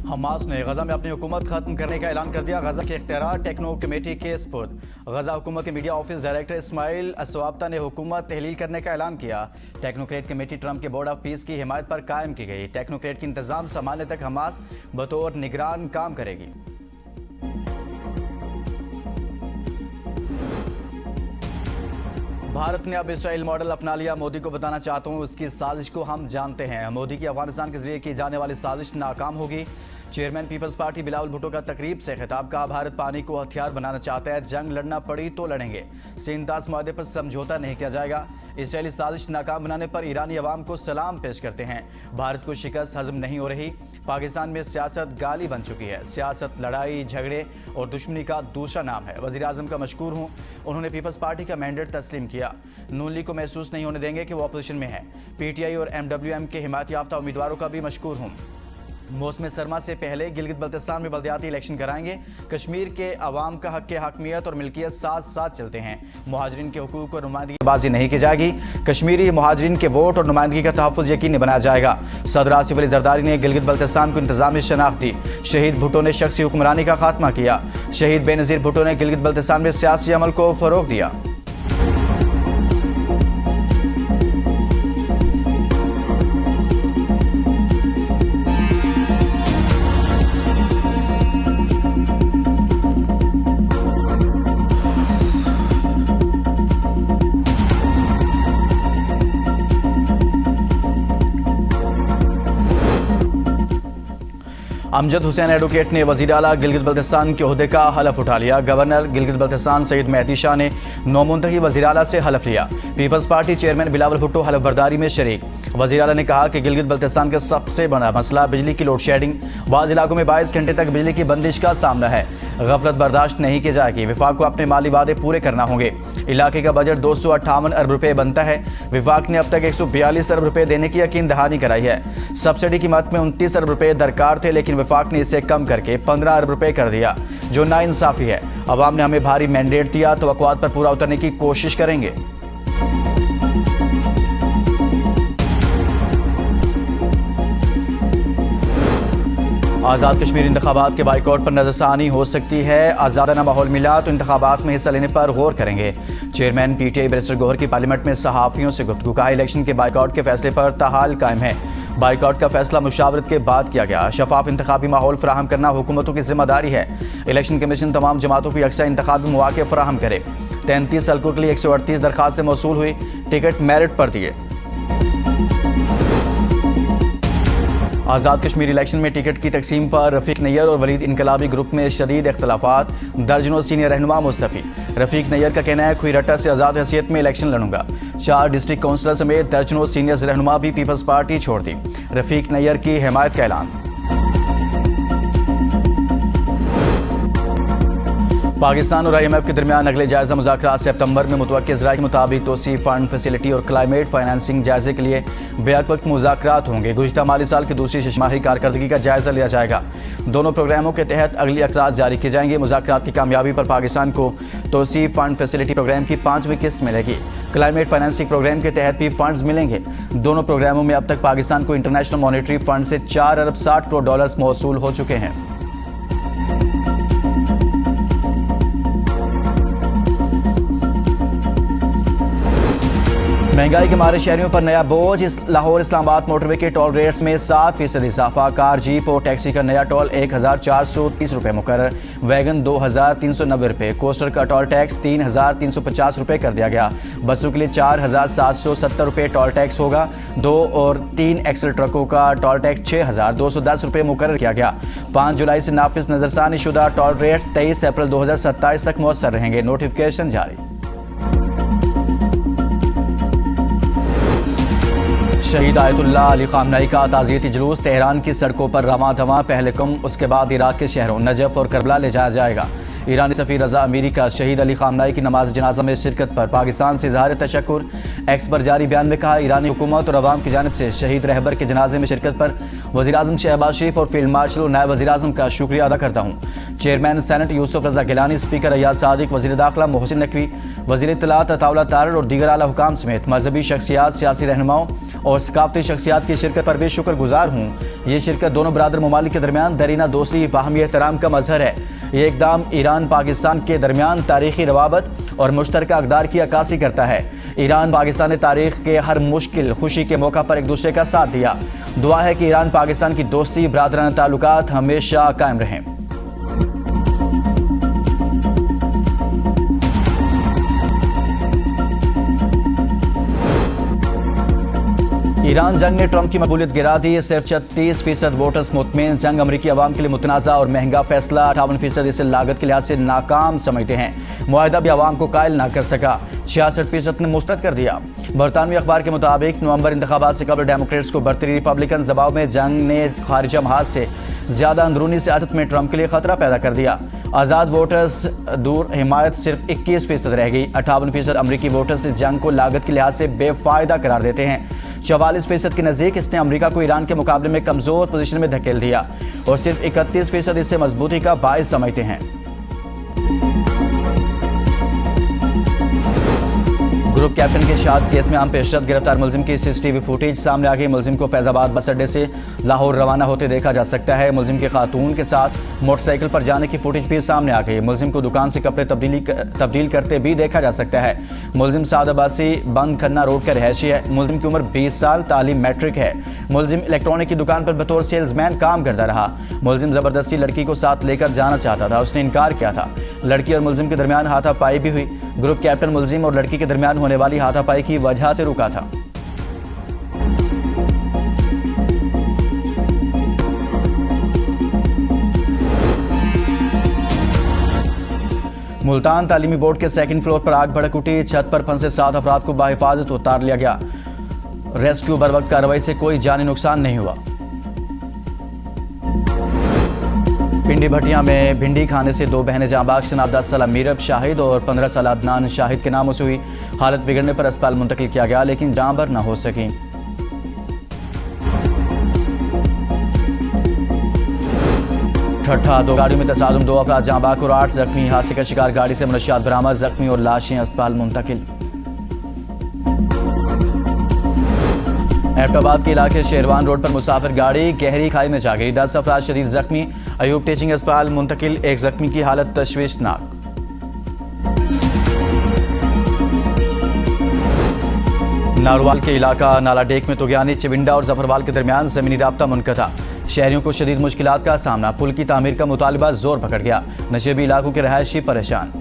Hamas ने गजा में अपनी हुकूमत खत्म करने का ऐलान कर दिया। गजा के इख्तियार टेक्नो कमेटी के स्पुर्द। गजा हुकूमत के मीडिया ऑफिस डायरेक्टर इस्माइल अस्वाब्ता ने हुकूमत तहलील करने का ऐलान किया। टेक्नोक्रेट कमेटी ट्रंप के बोर्ड ऑफ पीस की हिमायत पर कायम की गई। टेक्नोक्रेट की इंतजाम संभालने तक हमास बतौर निगरान काम करेगी। भारत ने अब इसराइल मॉडल अपना लिया। मोदी को बताना चाहता हूं, उसकी साजिश को हम जानते हैं। मोदी की अफगानिस्तान के जरिए की जाने वाली साजिश नाकाम होगी। चेयरमैन पीपल्स पार्टी बिलावल भुट्टो का तकरीब से खिताब का भारत पानी को हथियार बनाना चाहता है। जंग लड़ना पड़ी तो लड़ेंगे। सिंतास मुआहदे पर समझौता नहीं किया जाएगा। इसराइली साजिश नाकाम बनाने पर ईरानी अवाम को सलाम पेश करते हैं। भारत को शिकस्त हजम नहीं हो रही। पाकिस्तान में सियासत गाली बन चुकी है। सियासत लड़ाई झगड़े और दुश्मनी का दूसरा नाम है। वज़ीर आज़म का मशकूर हूँ, उन्होंने पीपल्स पार्टी का मैंडेट तस्लीम किया। नून लीग को महसूस नहीं होने देंगे कि वो अपोजिशन में है। PTI और MWM के हिमायत याफ्ता उम्मीदवारों का भी मशकूर हूँ। मौसम सरमा से पहले गिलगित बल्तिस्तान में बल्दियाती इलेक्शन कराएंगे। कश्मीर के अवाम का हक के हकमियत और मिल्कियत साथ साथ चलते हैं। मुहाजिरीन के हुकूक और नुमाइंदगी नहीं की जाएगी। कश्मीरी मुहाजिरीन के वोट और नुमाइंदगी का तहफ़्फ़ुज़ यकीनी बनाया जाएगा। सदर आसिफ अली जरदारी ने गिलगित बल्तिस्तान को इंतजामी शनाख्त दी। शहीद भुट्टो ने शख्सी हुक्मरानी का खात्मा किया। शहीद बेनज़ीर भुट्टो ने गिलगित बल्तिस्तान में सियासी अमल को फ़रोग़ दिया। अमजद हुसैन एडवोकेट ने वज़ीर आला गिलगित बल्तिस्तान के ओहदे का हलफ उठा लिया। गवर्नर गिलगित बल्तिस्तान सईद मेहदी शाह ने नौमुंतखब वज़ीर आला से हलफ लिया। People's Party chairman Bilawal Bhutto हलफ बर्दारी में शरीक। वज़ीर आला ने कहा कि गिलगित बल्तिस्तान का सबसे बड़ा मसला बिजली की लोड शेडिंग। बाज़ इलाकों में 22 घंटे तक बिजली की बंदिश का सामना है। गफलत बर्दाश्त नहीं की जाएगी। विफाक को अपने माली वादे पूरे करना होंगे। इलाके का बजट 258 अरब रुपए बनता है। विफाक ने अब तक 142 अरब रुपए देने की यकीन दहानी कराई है। सब्सिडी की मद में 29 अरब रुपए दरकार थे, लेकिन विफाक ने इसे कम करके 15 अरब रुपए कर दिया, जो नाइंसाफी है। अवाम ने हमें भारी मैंडेट दिया, तवक्कुआत पर पूरा उतरने की कोशिश करेंगे। आज़ाद कश्मीर इंतखाबात के बाइकआउट पर नजरसानी हो सकती है। आज़ादाना माहौल मिला तो इंतखाबात में हिस्सा लेने पर गौर करेंगे। चेयरमैन PTI बैरिस्टर गौहर की पार्लियामेंट में सहाफ़ियों से गुफ्तगू। कहा, इलेक्शन के बाइकआउट के फैसले पर ताहाल कायम है। बाइकआउट का फैसला मुशावरत के बाद किया गया। शफाफ इंतखाबी माहौल फराहम करना हुकूमतों की जिम्मेदारी है। इलेक्शन कमीशन तमाम जमातों को यकसा इंतखाबी मौके फराहम करे। 33 हल्कों के लिए 138 दरखास्तें मौसूल हुई। टिकट मेरिट पर दिए। आज़ाद कश्मीर इलेक्शन में टिकट की तकसीम पर रफ़ीक नैयर और वलीद इनकलाबी ग्रुप में शदीद इख्तलाफात। दर्जनों सीनियर रहनुमा मुस्तफ़ी। रफ़ीक नैयर का कहना है, खुईरट्टा से आज़ाद हैसियत में इलेक्शन लड़ूंगा। 4 डिस्ट्रिक्ट काउंसलर समेत दर्जनों सीनियर रहनुमा भी पीपल्स पार्टी छोड़ दी। रफ़ीक नैयर की हिमायत का ऐलान। पाकिस्तान और IMF के दरमियान अगले जायजा मुज़ाकरात सितंबर में मुतवक्किल ज़राए के मुताबिक तोसी फंड फैसिलिटी और क्लाइमेट फाइनेंसिंग जायजे के लिए बैक वक्त मुज़ाकरात होंगे। गुज़िश्ता माली साल की दूसरी छमाही कारकर्दगी का जायजा लिया जाएगा। दोनों प्रोग्रामों के तहत अगली अक़रार जारी किए जाएंगे। मुज़ाकरात की कामयाबी पर पाकिस्तान को तोसी फंड फैसिलिटी प्रोग्राम की 5वीं किस्त मिलेगी। क्लाइमेट फाइनेंसिंग प्रोग्राम के तहत भी फंड्स मिलेंगे। दोनों प्रोग्रामों में अब तक पाकिस्तान को इंटरनेशनल मॉनेटरी फंड से 4 अरब 60 करोड़ डॉलर्स मौसूल हो चुके हैं। महंगाई के मारे शहरियों पर नया बोझ। लाहौर इस्लामाबाद मोटरवे के टोल रेट्स में 7% इजाफा। कार, जीप और टैक्सी का नया टोल 1430 रुपये मुकर्रर। वैगन 2390 रुपये। कोस्टर का टोल टैक्स 3350 रुपये कर दिया गया। बसों के लिए 4770 रुपये टोल टैक्स होगा। 2 और 3 एक्सल ट्रकों का टोल टैक्स 6210 रुपये मुकर्रर किया गया। 5 जुलाई से नाफिज नजरसानी शुदा टोल रेट्स 23 अप्रैल 2027 तक मौसर रहेंगे। नोटिफिकेशन जारी। शहीद आयतुल्लाह अली ख़ामनई का ताज़ियती जुलूस तेहरान की सड़कों पर रवां धवां। पहले कुम, उसके बाद इराक के शहरों नजफ और करबला ले जाया जाएगा। ईरानी सफ़ीर रजा अमीरी का शहीद अली खामनाई की नमाज जनाजा में शिरकत पर पाकिस्तान से इजहार तशक्कुर। एक्स पर जारी बयान में कहा, ईरानी हुकूमत और अवाम की जानिब से शहीद रहबर के जनाजे में शिरकत पर वज़ीर-ए-आज़म शहबाज शरीफ और फील्ड मार्शल और नायब वज़ीर-ए-आज़म का शुक्रिया अदा करता हूँ। चेयरमैन सेनेट यूसुफ रजा गिलानी, स्पीकर अय्याज सादिक, वज़ीर दाखिला मोहसिन नकवी, वज़ीर इत्तलात अताउल्लाह तारड़ और दीगर आला हुकाम समेत मजहबी शख्सियात, सियासी रहनुमाओं और सकाफती शख्सियात की शिरकत पर भी शुक्रगुजार हूँ। ये शिरकत दोनों बरादर ममालिक के दरमियान दरीना दोस्ती, बाहमी एहतराम का मजहर है। ये इक़दाम ईरान पाकिस्तान के दरमियान तारीखी रवाबत और मुश्तरका अक़दार की अक्कासी करता है। ईरान पाकिस्तान ने तारीख के हर मुश्किल खुशी के मौका पर एक दूसरे का साथ दिया। दुआ है कि ईरान पाकिस्तान की दोस्ती, बरादराना ताल्लुकात हमेशा कायम रहें। ईरान जंग ने ट्रंप की मकबूलियत गिरा दी। सिर्फ 36% वोटर्स मुतमईन। जंग अमरीकी अवाम के लिए मुतनाज़ा और महंगा फैसला। 58% इसे लागत के लिहाज से नाकाम समझते हैं। मुआहदा भी अवाम को कायल ना कर सका। 66% ने मुस्तरद कर दिया। बरतानवी अखबार के मुताबिक नवंबर इंतखाबात से कबल डेमोक्रेट्स को बढ़ती रिपब्लिकन दबाव में जंग ने खारिजा महाज से ज्यादा अंदरूनी सियासत में ट्रंप के लिए खतरा पैदा कर दिया। आज़ाद वोटर्स दूर, हिमायत सिर्फ 21% रह गई। 58% अमरीकी वोटर्स इस जंग को लागत के लिहाज से बेफायदा करार देते हैं। 44% के नज़दीक इसने अमेरिका को ईरान के मुकाबले में कमज़ोर पोजीशन में धकेल दिया और सिर्फ 31% इसे मजबूती का बायस समझते हैं। ग्रुप कैप्टन के शहादत केस में अहम पेशरफ्त। गिरफ्तार मुलजिम की सीसीटीवी फुटेज सामने आ गई। मुलजिम को फैजाबाद बस अड्डे से लाहौर रवाना होते देखा जा सकता है। मुलजिम के खातून के साथ मोटरसाइकिल पर जाने की फुटेज भी सामने आ गई। मुलजिम को दुकान से कपड़े तब्दील करते भी देखा जा सकता है। मुलजिम साद अब्बासी बंद खन्ना रोड का रहायशी है। मुलजिम की उम्र 20 साल, तालीम मैट्रिक है। मुलजिम इलेक्ट्रॉनिक की दुकान पर बतौर सेल्समैन काम करता रहा। मुलजिम जबरदस्ती लड़की को साथ लेकर जाना चाहता था, उसने इनकार किया था। लड़की और मुलजिम के दरमियान हाथापाई भी हुई। ग्रुप कैप्टन मुलजिम और लड़की के दरमियान होने वाली हाथापाई की वजह से रुका था। मुल्तान तालीमी बोर्ड के सेकंड फ्लोर पर आग भड़क उठी। छत पर फंसे 7 अफराद को बाहिफाजत उतार लिया गया। रेस्क्यू बर वक्त कार्रवाई से कोई जानी नुकसान नहीं हुआ। पिंडी भटिया में भिंडी खाने से 2 बहनें जांबाग। शनाब 10 साल मीरब शाहिद और 15 साल अदनान शाहिद के नामों से हुई। हालत बिगड़ने पर अस्पताल मुंतकिल किया गया, लेकिन जान भर न हो सकी। ठट्ठा 2 गाड़ियों में तसादुम, 2 अफराद जांबाग और 8 जख्मी। हादसे का शिकार गाड़ी से मनशियात बरामद। जख्मी और लाशें अस्पताल मुंतकिल। एबटाबाद के इलाके शेरवान रोड पर मुसाफिर गाड़ी गहरी खाई में जा गिरी। 10 अफराद शदीद जख्मी। अयूब टीचिंग अस्पताल मुंतकिल। एक जख्मी की हालत तशवीशनाक। नारोवाल के इलाका नालाडेक में तुगयानी चिविंडा और जफरवाल के दरमियान जमीनी राब्ता मुनक़ता। शहरियों को शदीद मुश्किलात का सामना। पुल की तामीर का मुतालबा जोर पकड़ गया। नशेबी इलाकों के रहायशी परेशान।